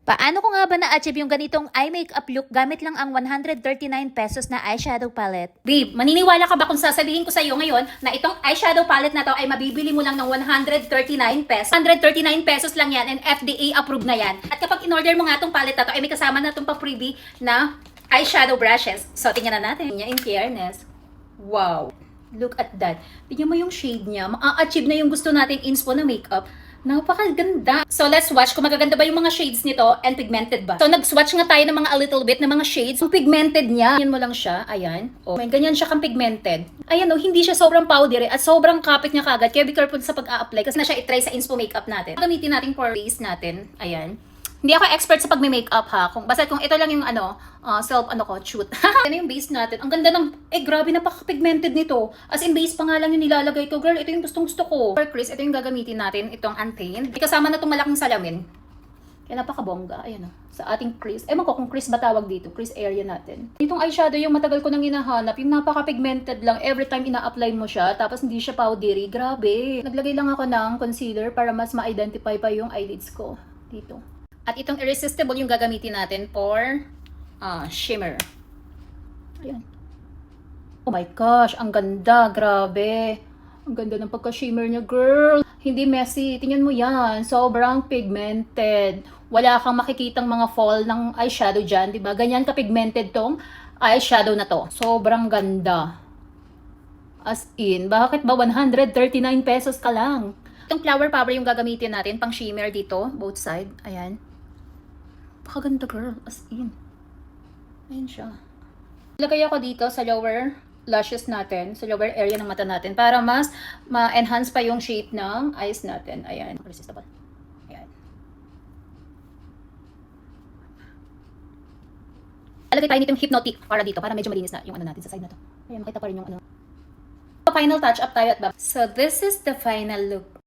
Paano ko nga ba na-achieve yung ganitong eye makeup look gamit lang ang 139 pesos na eyeshadow palette? Babe, maniniwala ka ba kung sasabihin ko sa iyo ngayon na itong eyeshadow palette na to ay mabibili mo lang ng 139 pesos? 139 pesos lang yan and FDA approved na yan. At kapag in-order mo nga itong palette na to ay may kasama na itong pa-freebie na eyeshadow brushes. So, tingnan na natin. In fairness. Wow. Look at that. Tingnan mo yung shade niya. Ma-achieve na yung gusto nating inspo na makeup. Napakaganda. So, let's watch kung magaganda ba yung mga shades nito and pigmented ba. So, nag-swatch nga tayo ng mga a little bit ng mga shades. Yung pigmented niya, yan mo lang siya. Ayan. Oh, may ganyan siya kang pigmented. Ayan oh, hindi siya sobrang powdery at sobrang kapit niya kagad. Kaya be careful sa pag-a-apply kasi na siya itry sa inspo makeup natin. Gamitin natin for base natin. Ayan. Hindi ako expert sa pag-makeup ha. Basta kung ito lang yung shoot. Ano yung base natin? Ang ganda ng, grabe, napaka-pigmented nito. As in, base pa nga lang yung nilalagay ko. Girl, ito yung gustong gusto ko. For crease, ito yung gagamitin natin. Itong Untamed. Kasama na itong malaking salamin. Kaya napaka-bongga. Ayan o. Sa ating crease. Ewan ko kung crease ba tawag dito. Crease area natin. Itong eyeshadow yung matagal ko nang hinahanap. Yung napaka-pigmented lang. Every time ina-apply mo siya. Tapos hindi siya powdery. Grabe. Naglagay lang ako ng concealer para mas ma-identify pa yung eyelids ko. Dito. At itong Irresistible yung gagamitin natin for shimmer. Ayan. Oh my gosh, ang ganda. Grabe. Ang ganda ng pagka-shimmer niya, girl. Hindi messy. Tingnan mo yan. Sobrang pigmented. Wala kang makikitang mga fall ng eyeshadow dyan. Diba? Ganyan ka-pigmented tong eyeshadow na to. Sobrang ganda. As in, bakit ba 139 pesos ka lang? Itong flower power yung gagamitin natin pang shimmer dito. Both side. Ayan. Pakaganda, girl. As in. Ayan siya. Ilagay ako dito sa lower lashes natin, sa lower area ng mata natin para mas ma-enhance pa yung shape ng eyes natin. Ayan. Irresistible. Ayan. Alagay tayo nitong Hypnotic para dito, para medyo malinis na yung ano natin sa side na to. Ayan, makita pa rin yung ano. Final touch up tayo at back. So, this is the final look.